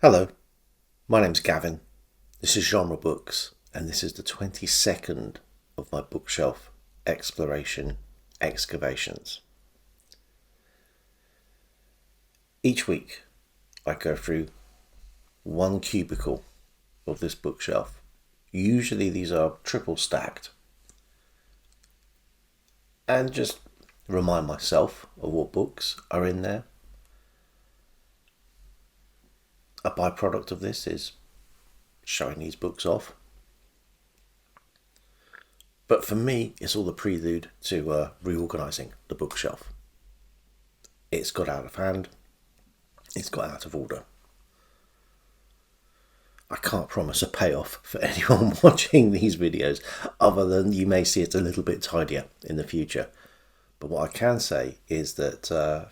Hello, my name's Gavin. This is Genre Books, and this is the 22nd of my bookshelf exploration excavations. Each week, I go through one cubicle of this bookshelf. Usually these are triple stacked, and just remind myself of what books are in there. A byproduct of this is showing these books off. But for me, it's all the prelude to reorganising the bookshelf. It's got out of hand. It's got out of order. I can't promise a payoff for anyone watching these videos, other than you may see it a little bit tidier in the future. But what I can say is that for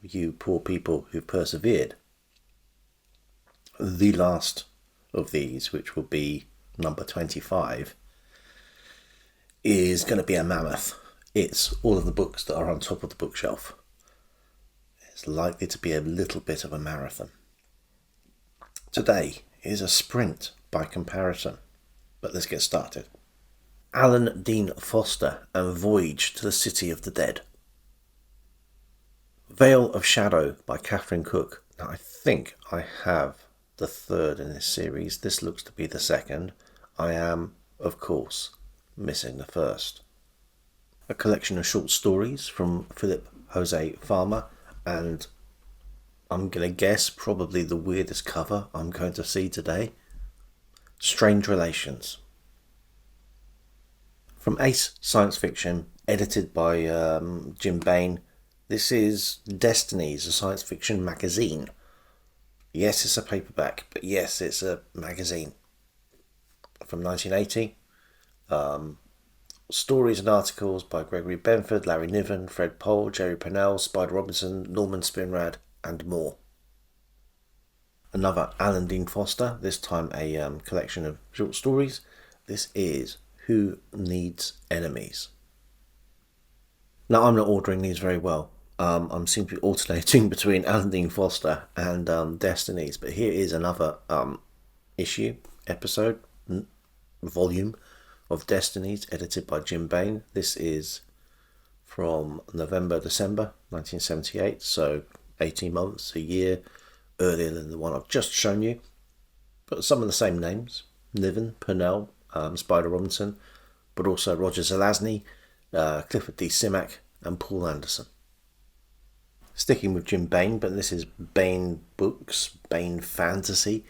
you poor people who persevered, the last of these, which will be number 25, is going to be a mammoth. It's all of the books that are on top of the bookshelf. It's likely to be a little bit of a marathon. Today is a sprint by comparison, but let's get started. Alan Dean Foster and Voyage to the City of the Dead. Veil of Shadow by Catherine Cooke. Now, I think I have the third in this series. This looks to be the second. I am, of course, missing the first. A collection of short stories from Philip Jose Farmer, and I'm going to guess probably the weirdest cover I'm going to see today. Strange Relations. From Ace Science Fiction, edited by Jim Baen. This is Destinies, a science fiction magazine. Yes, it's a paperback, but yes, it's a magazine. From 1980. Stories and articles by Gregory Benford, Larry Niven, Fred Pohl, Jerry Pennell, Spider Robinson, Norman Spinrad, and more. Another Alan Dean Foster, this time a collection of short stories. This is Who Needs Enemies? Now, I'm not ordering these very well. I'm simply alternating between Alan Dean Foster and Destinies, but here is another volume of Destinies, edited by Jim Baen. This is from November-December 1978, so 18 months, a year earlier than the one I've just shown you. But some of the same names: Niven, Purnell, Spider Robinson, but also Roger Zelazny, Clifford D. Simak, and Paul Anderson. Sticking with Jim Baen, but this is Baen Books, Baen Fantasy.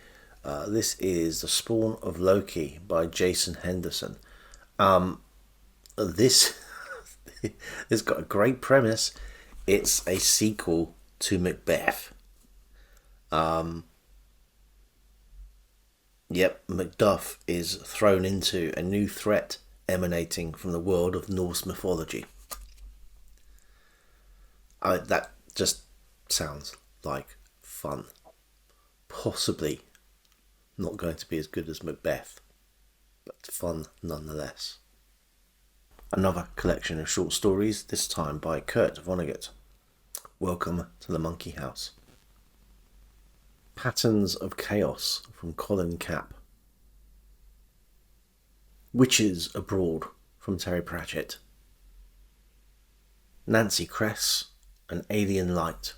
This is The Spawn of Loki by Jason Henderson. This has got a great premise. It's a sequel to Macbeth. Macduff is thrown into a new threat emanating from the world of Norse mythology. That just sounds like fun. Possibly not going to be as good as Macbeth, but fun nonetheless. Another collection of short stories, this time by Kurt Vonnegut. Welcome to the Monkey House. Patterns of Chaos from Colin Kapp. Witches Abroad from Terry Pratchett. Nancy Kress, An Alien Light.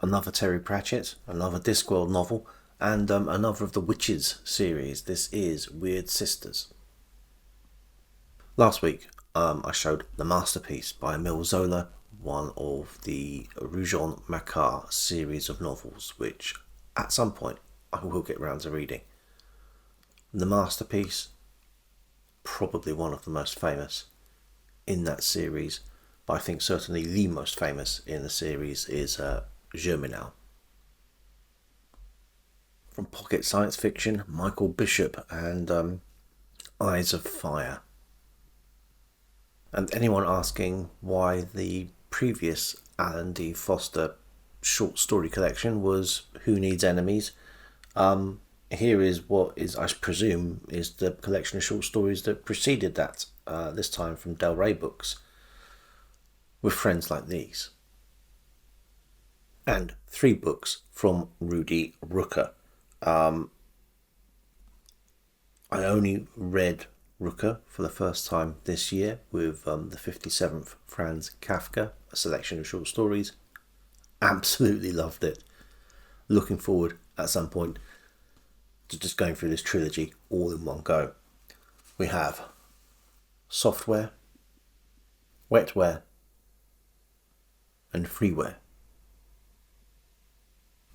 Another Terry Pratchett, another Discworld novel, and another of the Witches series. This is Weird Sisters. Last week, I showed The Masterpiece by Emile Zola, one of the Rougon Macquart series of novels, which at some point I will get round to reading. The Masterpiece, probably one of the most famous in that series, but I think certainly the most famous in the series is Germinal. From Pocket Science Fiction, Michael Bishop and Eyes of Fire. And anyone asking why the previous Alan D. Foster short story collection was Who Needs Enemies, here is what is, I presume, is the collection of short stories that preceded that, this time from Del Rey Books, with Friends Like These. and 3 books from Rudy Rucker. I only read Rucker for the first time this year with the 57th Franz Kafka, a selection of short stories. Absolutely loved it. Looking forward at some point to just going through this trilogy all in one go. We have Software, Wetware, and Freeware.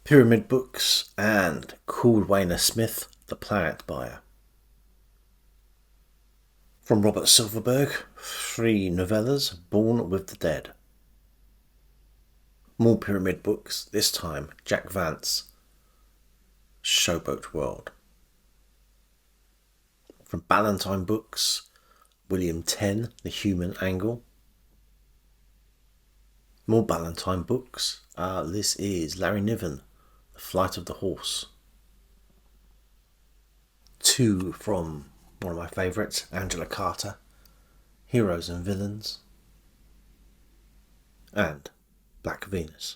Pyramid Books and Cordwainer Smith, The Planet Buyer. From Robert Silverberg, 3 novellas, Born with the Dead. More Pyramid Books, this time Jack Vance, Showboat World. From Ballantine Books, William Tenn, The Human Angle. More Ballantine Books, this is Larry Niven, The Flight of the Horse. 2 from one of my favourites, Angela Carter, Heroes and Villains, and Black Venus.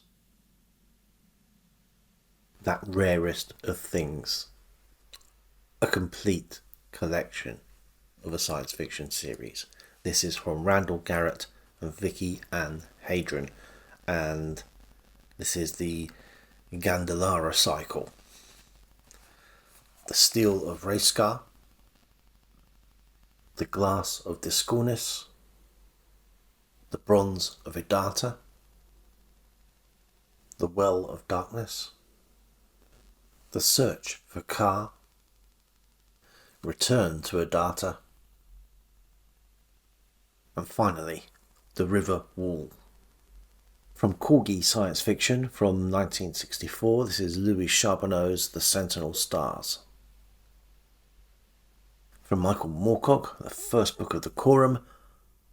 That rarest of things. A complete collection of a science fiction series. This is from Randall Garrett and Vicky Ann Hadron, and this is the Gandalara cycle. The Steel of Raeskar, the Glass of Discornis, the Bronze of Idata, the Well of Darkness, the Search for Ka, Return to Idata, and finally, The River Wall. From Corgi Science Fiction from 1964, this is Louis Charbonneau's The Sentinel Stars. From Michael Moorcock, the first book of the Quorum,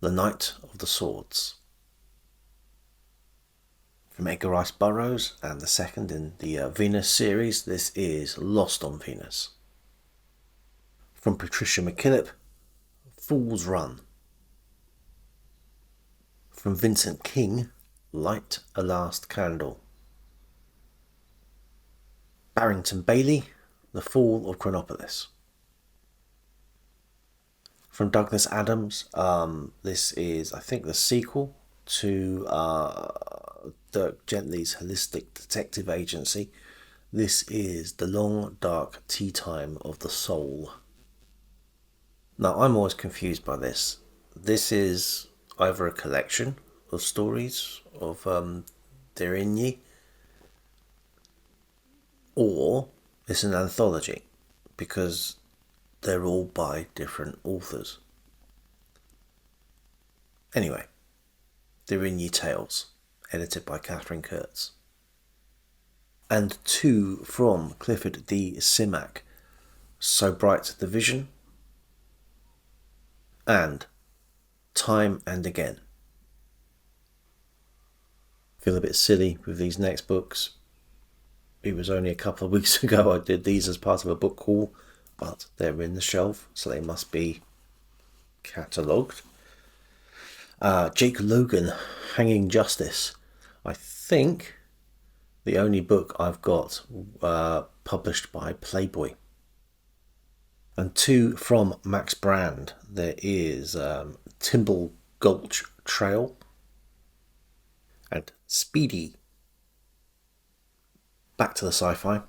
The Knight of the Swords. From Edgar Rice Burroughs, and the second in the Venus series, this is Lost on Venus. From Patricia McKillip, Fool's Run. From Vincent King, Light a Last Candle. Barrington Bailey, The Fall of Chronopolis. From Douglas Adams, this is, I think, the sequel to Dirk Gently's Holistic Detective Agency. This is The Long Dark Tea Time of the Soul. Now, I'm always confused by this. This is either a collection of stories of Derinyi, or it's an anthology, because they're all by different authors. Anyway, Derinyi Tales, edited by Catherine Kurtz. And 2 from Clifford D. Simak, So Bright the Vision, and Time and Again. Feel a bit silly with these next books. It was only a couple of weeks ago I did these as part of a book haul, but they're in the shelf, so they must be catalogued. Jake Logan, Hanging Justice. I think the only book I've got published by Playboy. And 2 from Max Brand. There is Timble Gulch Trail and Speedy. Back to the sci-fi.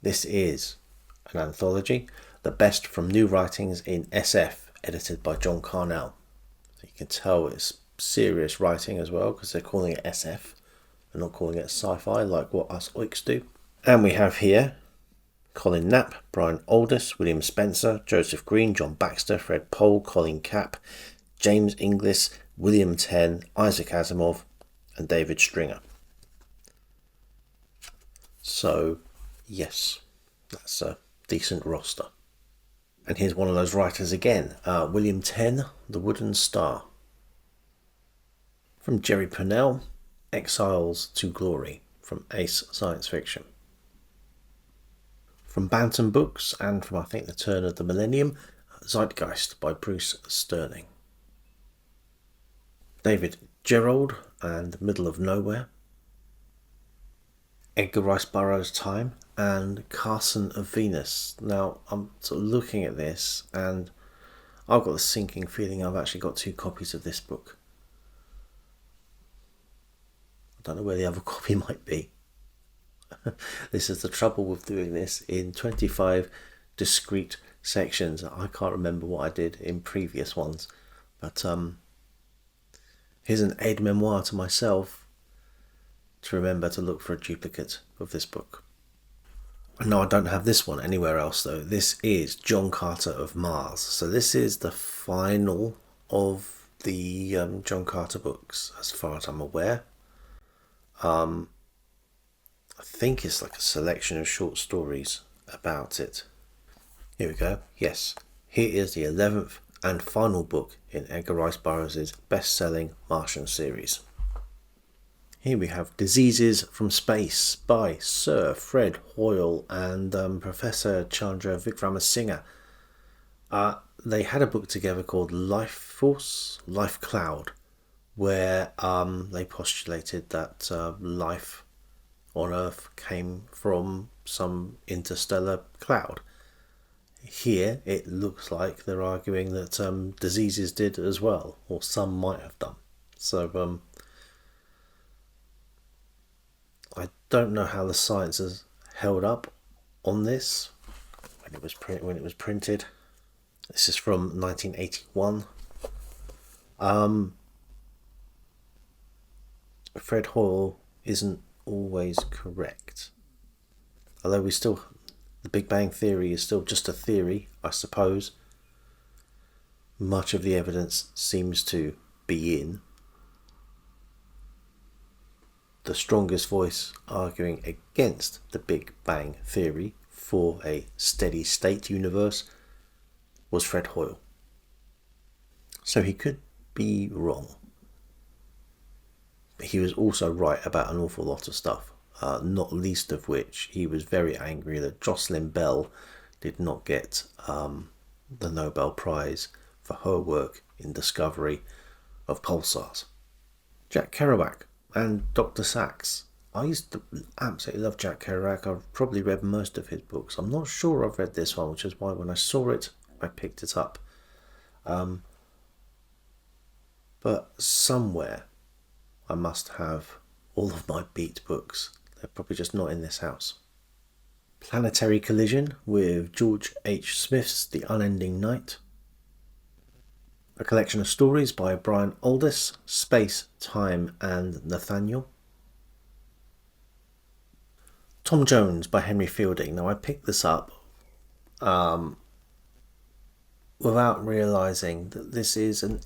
This is an anthology, The Best from New Writings in SF, edited by John Carnell. So you can tell it's serious writing as well, because they're calling it SF and not calling it sci-fi like what us oiks do. And we have here Colin Knapp, Brian Aldous, William Spencer, Joseph Green, John Baxter, Fred Pohl, Colin Kapp, James Inglis, William Tenn, Isaac Asimov, and David Stringer. So, yes, that's a decent roster. And here's one of those writers again, William Tenn, The Wooden Star. From Jerry Purnell, Exiles to Glory, from Ace Science Fiction. From Bantam Books, and from I think the turn of the millennium, Zeitgeist by Bruce Sterling. David Gerrold and Middle of Nowhere. Edgar Rice Burroughs' Time, and Carson of Venus. Now, I'm sort of looking at this, and I've got the sinking feeling I've actually got 2 copies of this book. I don't know where the other copy might be. This is the trouble with doing this in 25 discrete sections. I can't remember what I did in previous ones, but here's an aide-memoire to myself to remember to look for a duplicate of this book. No, I don't have this one anywhere else though. This is John Carter of Mars. So this is the final of the John Carter books, as far as I'm aware. I think it's like a selection of short stories about it. Here we go. Yes, here is the 11th and final book in Edgar Rice Burroughs' best-selling Martian series. Here we have Diseases from Space by Sir Fred Hoyle and Professor Chandra Vikramasinghe. They had a book together called Life Force, Life Cloud, where they postulated that life on Earth came from some interstellar cloud. Here it looks like they're arguing that diseases did as well, or some might have done. So I don't know how the science has held up on this when it was printed. This is from 1981. Fred Hoyle isn't always correct, although the Big Bang Theory is still just a theory, I suppose. Much of the evidence seems to be in. The strongest voice arguing against the Big Bang Theory for a steady state universe was Fred Hoyle. So he could be wrong. But he was also right about an awful lot of stuff, not least of which he was very angry that Jocelyn Bell did not get the Nobel Prize for her work in discovery of pulsars. Jack Kerouac and Dr. Sachs. I used to absolutely love Jack Kerouac. I've probably read most of his books. I'm not sure I've read this one, which is why when I saw it, I picked it up. But somewhere I must have all of my Beat books. They're probably just not in this house. Planetary Collision with George H. Smith's The Unending Night. A collection of stories by Brian Aldiss, Space, Time and Nathaniel. Tom Jones by Henry Fielding. Now I picked this up without realising that this is an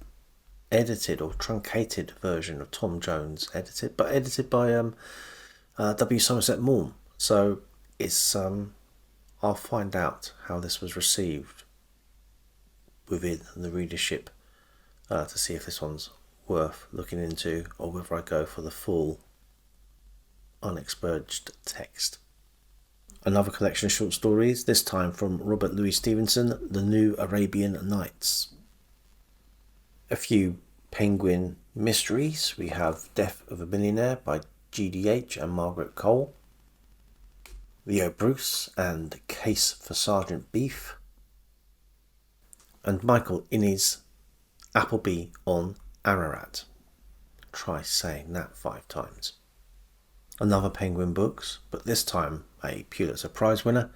edited or truncated version of Tom Jones, edited by W. Somerset Maugham. So it's I'll find out how this was received within the readership to see if this one's worth looking into, or whether I go for the full unexpurged text. Another collection of short stories, this time from Robert Louis Stevenson, The New Arabian Nights. A few Penguin mysteries. We have Death of a Millionaire by GDH and Margaret Cole. Leo Bruce and Case for Sergeant Beef. And Michael Innes, Appleby on Ararat. Try saying that 5 times. Another Penguin books, but this time a Pulitzer Prize winner,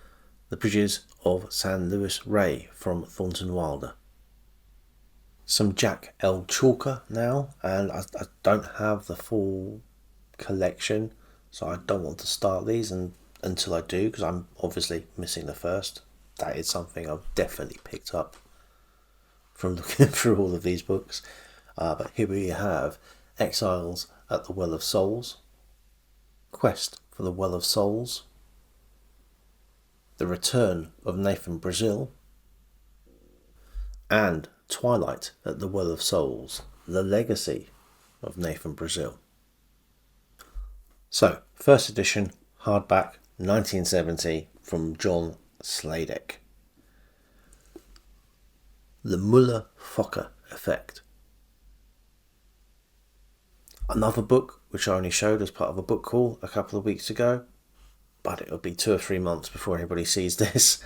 The Bridges of San Luis Rey from Thornton Wilder. Some Jack L. Chalker now, and I don't have the full collection, so I don't want to start these until I do, because I'm obviously missing the first. That is something I've definitely picked up from looking through all of these books. But here we have Exiles at the Well of Souls, Quest for the Well of Souls, The Return of Nathan Brazil, and Twilight at the Well of Souls, The Legacy of Nathan Brazil. So, first edition, hardback, 1970, from John Sladek. The Muller-Fokker Effect. Another book which I only showed as part of a book call a couple of weeks ago, but it'll be 2 or 3 months before anybody sees this.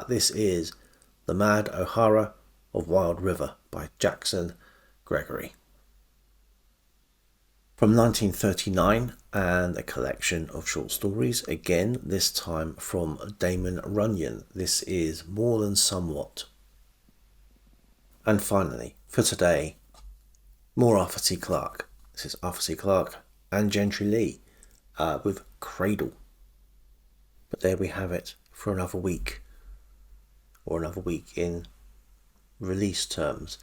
This is The Mad O'Hara of Wild River by Jackson Gregory. From 1939, and a collection of short stories, again, this time from Damon Runyon. This is More Than Somewhat. And finally, for today, more Arthur C. Clarke. This is Arthur C. Clarke and Gentry Lee with Cradle. But there we have it for another week, or another week in release terms.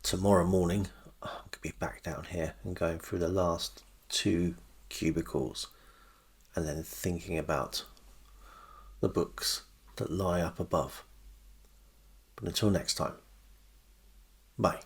Tomorrow morning, I'm going to be back down here and going through the last 2 cubicles and then thinking about the books that lie up above. But until next time, bye.